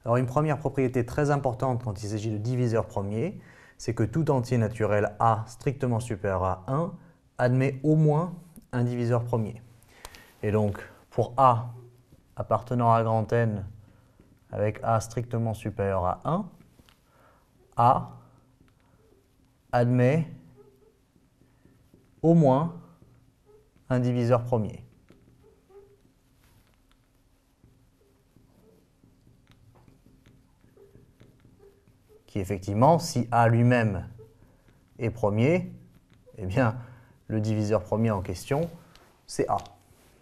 Alors une première propriété très importante quand il s'agit de diviseurs premiers, c'est que tout entier naturel A strictement supérieur à 1 admet au moins un diviseur premier. Et donc pour A appartenant à grand N avec A strictement supérieur à 1, A admet au moins un diviseur premier. Qui effectivement, si A lui-même est premier, eh bien, le diviseur premier en question, c'est A.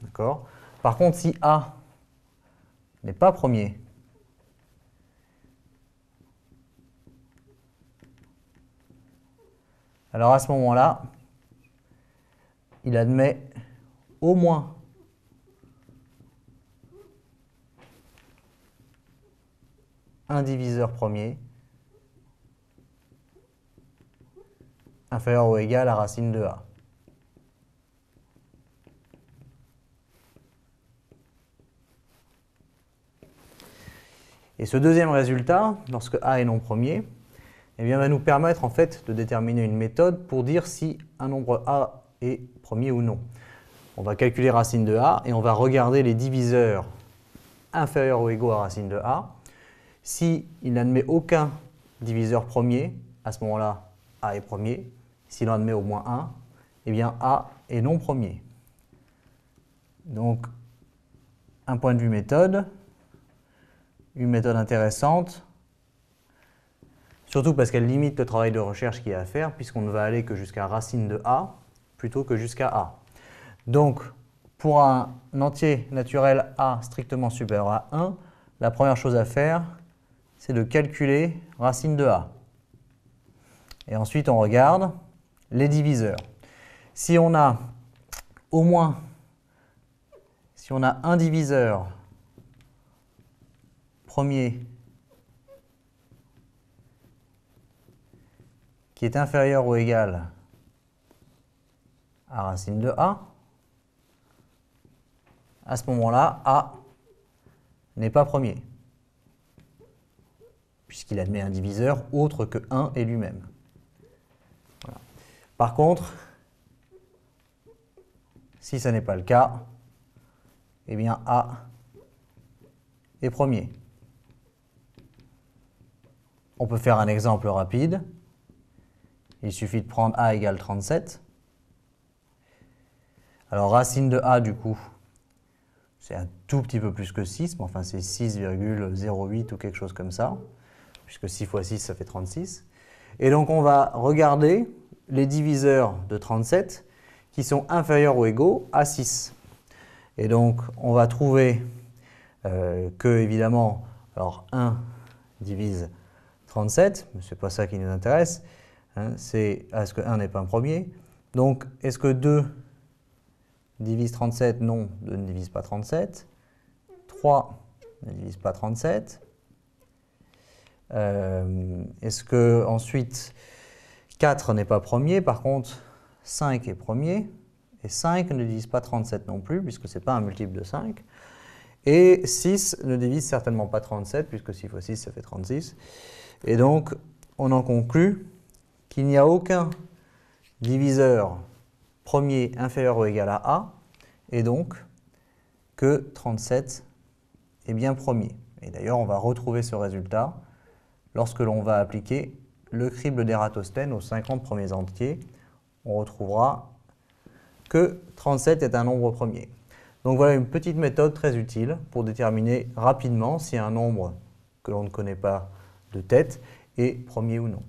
D'accord ? Par contre, si A n'est pas premier, alors à ce moment-là, il admet au moins un diviseur premier inférieur ou égal à racine de A. Et ce deuxième résultat, lorsque A est non premier, eh bien, va nous permettre en fait de déterminer une méthode pour dire si un nombre A est premier ou non. On va calculer racine de A et on va regarder les diviseurs inférieurs ou égaux à racine de A. S'il n'admet aucun diviseur premier, à ce moment-là, A est premier. S'il en admet au moins un, eh bien A est non premier. Donc, un point de vue méthode, une méthode intéressante, surtout parce qu'elle limite le travail de recherche qu'il y a à faire, puisqu'on ne va aller que jusqu'à racine de A, plutôt que jusqu'à A. Donc, pour un entier naturel A strictement supérieur à 1, la première chose à faire, c'est de calculer racine de A. Et ensuite, on regarde les diviseurs. Si on a au moins, si on a un diviseur premier qui est inférieur ou égal à racine de A, à ce moment-là, A n'est pas premier, puisqu'il admet un diviseur autre que 1 et lui-même. Voilà. Par contre, si ce n'est pas le cas, eh bien A est premier. On peut faire un exemple rapide. Il suffit de prendre A égale 37. Alors racine de A, du coup, c'est un tout petit peu plus que 6, mais enfin c'est 6,08 ou quelque chose comme ça, puisque 6 fois 6, ça fait 36. Et donc on va regarder les diviseurs de 37 qui sont inférieurs ou égaux à 6. Et donc on va trouver que, évidemment, alors 1 divise 37, mais ce n'est pas ça qui nous intéresse, hein, c'est est-ce que 1 n'est pas un premier. Donc est-ce que 2 divise 37? Non, 2 ne divise pas 37. 3 ne divise pas 37. Est-ce que ensuite 4 n'est pas premier? Par contre, 5 est premier. Et 5 ne divise pas 37 non plus, puisque ce n'est pas un multiple de 5. Et 6 ne divise certainement pas 37, puisque 6 fois 6, ça fait 36. Et donc, on en conclut qu'il n'y a aucun diviseur premier inférieur ou égal à A, et donc que 37 est bien premier. Et d'ailleurs, on va retrouver ce résultat lorsque l'on va appliquer le crible d'Ératosthène aux 50 premiers entiers. On retrouvera que 37 est un nombre premier. Donc voilà une petite méthode très utile pour déterminer rapidement si un nombre que l'on ne connaît pas de tête est premier ou non.